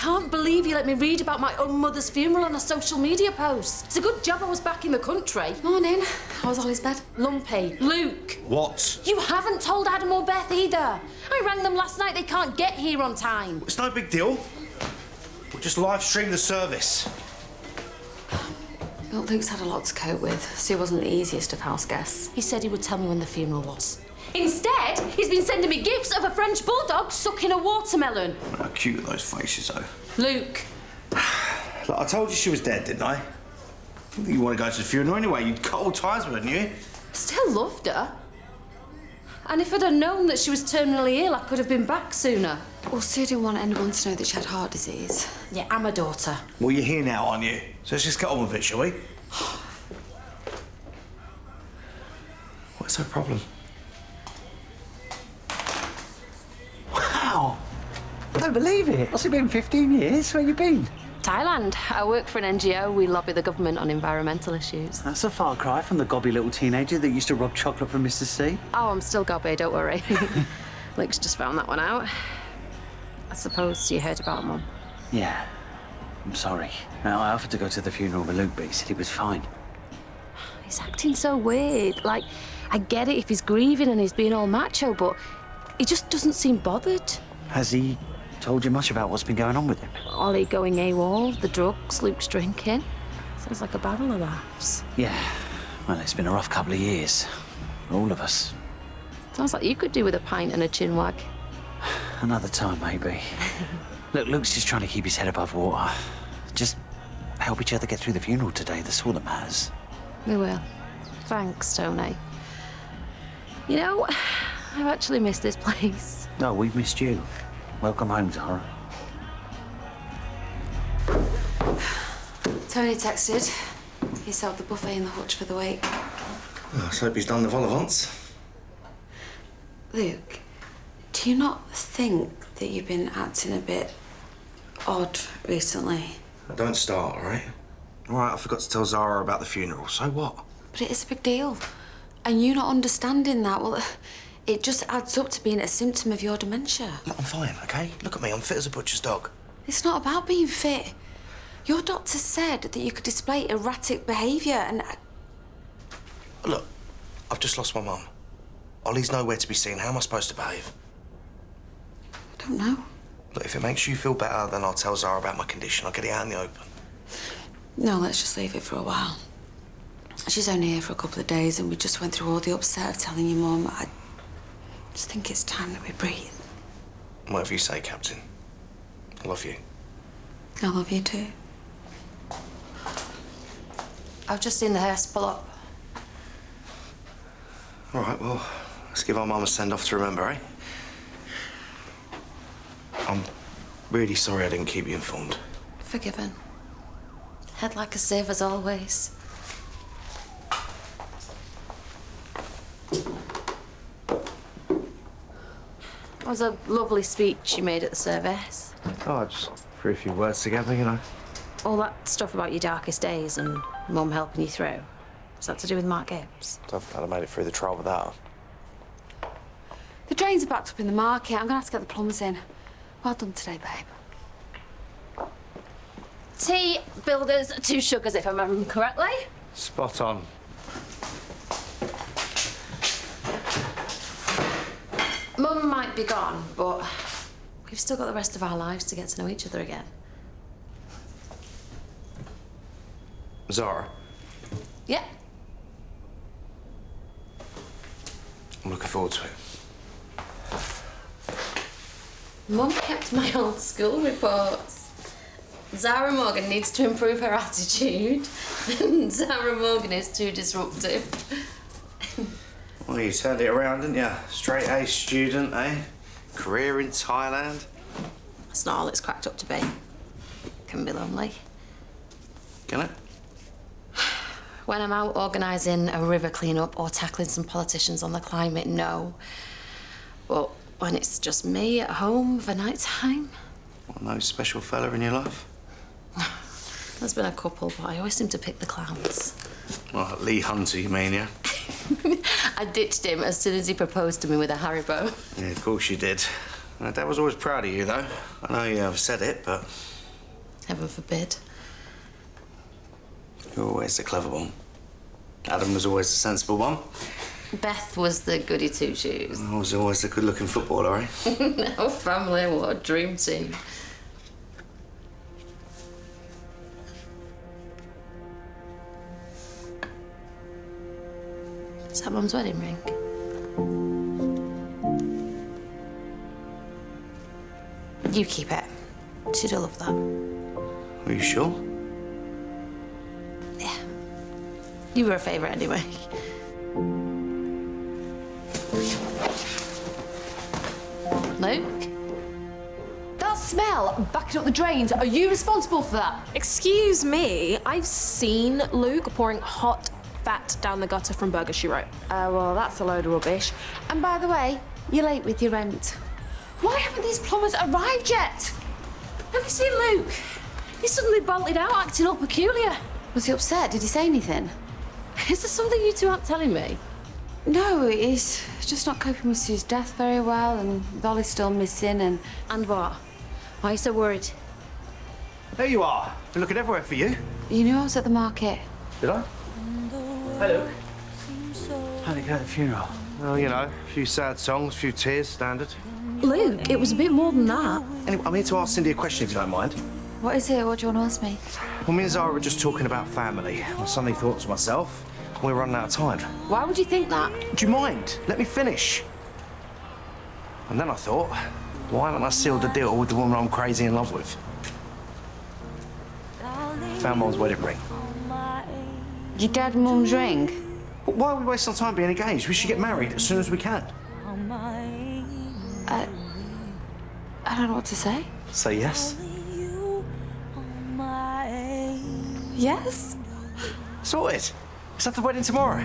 can't believe you let me read about my own mother's funeral on a social media post. It's a good job I was back in the country. Morning. How was Ollie's bed? Lumpy. Luke. What? You haven't told Adam or Beth either. I rang them last night. They can't get here on time. It's no big deal. We'll just live stream the service. Well, Luke's had a lot to cope with, so he wasn't the easiest of house guests. He said he would tell me when the funeral was. Instead, he's been sending me gifts of a French bulldog sucking a watermelon. How cute are those faces, though. Luke. Look, I told you she was dead, didn't I? I didn't think you want to go to the funeral anyway. You'd cut all ties with her, didn't you? Still loved her. And if I'd have known that she was terminally ill, I could have been back sooner. Well, Sue didn't want anyone to know that she had heart disease. Yeah, I'm a daughter. Well, you're here now, aren't you? So let's just get on with it, shall we? What's her problem? Wow! I don't believe it. What's it been, 15 years? Where you been? Thailand. I work for an NGO. We lobby the government on environmental issues. That's a far cry from the gobby little teenager that used to rob chocolate from Mr. C. Oh, I'm still gobby, don't worry. Luke's just found that one out. I suppose you heard about Mum. Yeah. I'm sorry. Now, I offered to go to the funeral with Luke, but he said he was fine. He's acting so weird. Like, I get it if he's grieving and he's being all macho, but he just doesn't seem bothered. Has he told you much about what's been going on with him? Ollie going AWOL, the drugs, Luke's drinking. Sounds like a barrel of laughs. Yeah. Well, it's been a rough couple of years. For all of us. Sounds like you could do with a pint and a chin wag. Another time, maybe. Look, Luke's just trying to keep his head above water. Just help each other get through the funeral today. That's all that matters. We will. Thanks, Tony. You know, I've actually missed this place. No, we've missed you. Welcome home, Zara. Tony texted. He set up the buffet in the hutch for the wake. Well, I hope he's done the vol au vents. Luke, do you not think that you've been acting a bit odd recently? Don't start, all right? All right, I forgot to tell Zara about the funeral. So what? But it is a big deal. And you not understanding that, well, it just adds up to being a symptom of your dementia. Look, I'm fine, OK? Look at me, I'm fit as a butcher's dog. It's not about being fit. Your doctor said that you could display erratic behaviour and... Look, I've just lost my mum. Ollie's nowhere to be seen. How am I supposed to behave? I don't know. Look, if it makes you feel better, then I'll tell Zara about my condition. I'll get it out in the open. No, let's just leave it for a while. She's only here for a couple of days and we just went through all the upset of telling your mum. I just think it's time that we breathe. Whatever you say, Captain. I love you. I love you too. I've just seen the hearse pull up. All right, well, let's give our mum a send-off to remember, eh? I'm really sorry I didn't keep you informed. Forgiven. Head like a sieve as always. It was a lovely speech you made at the service. Oh, I just threw a few words together, you know. All that stuff about your darkest days and Mum helping you through. Is that to do with Mark Gibbs? Don't think I'd have made it through the trial without her. The drains are backed up in the market. I'm going to have to get the plumbers in. Well done today, babe. Tea, builders, 2 sugars, if I remember correctly. Spot on. Mum might be gone, but we've still got the rest of our lives to get to know each other again. Zara, Yeah. I'm looking forward to it. Mum kept my old school reports. Zara Morgan needs to improve her attitude. And Zara Morgan is too disruptive. Well, you turned it around, didn't you? Straight A student, eh? Career in Thailand. That's not all it's cracked up to be. Can be lonely. Can it? When I'm out organising a river clean-up or tackling some politicians on the climate, no. But when it's just me at home for night time... Well, no special fella in your life? There's been a couple, but I always seem to pick the clowns. Well, Lee Hunter, you mean, yeah? I ditched him as soon as he proposed to me with a Haribo. Yeah, of course you did. Dad was always proud of you, though. I know you never said it, but Heaven forbid. You're always the clever one. Adam was always the sensible one. Beth was the goody two-shoes. I was always the good-looking footballer, eh? Our family, what a dream team. Is that Mum's wedding ring? You keep it. She'd have loved that. Are you sure? Yeah. You were a favourite anyway. Luke? That smell backing up the drains, are you responsible for that? Excuse me, I've seen Luke pouring hot fat down the gutter from Burger She Wrote. Well, that's a load of rubbish. And by the way, you're late with your rent. Why haven't these plumbers arrived yet? Have you seen Luke? He suddenly bolted out, acting all peculiar. Was he upset? Did he say anything? Is there something you two aren't telling me? No, he's just not coping with Sue's death very well, and Dolly's still missing, and... And what? Why are you so worried? There you are. Been looking everywhere for you. You knew I was at the market. Did I? Hey, Luke. How'd it go at the funeral? Well, you know, a few sad songs, a few tears, standard. Luke, it was a bit more than that. Anyway, I'm here to ask Cindy a question, if you don't mind. What is it? What do you want to ask me? Well, me and Zara were just talking about family. I suddenly thought to myself, we're running out of time. Why would you think that? Do you mind? Let me finish. And then I thought, why haven't I sealed the deal with the woman I'm crazy in love with? Found Mum's wedding ring. Your dead mum's ring? But why are we wasting our time being engaged? We should get married as soon as we can. I don't know what to say. Say yes. Yes? Sorted. Let's have the wedding tomorrow.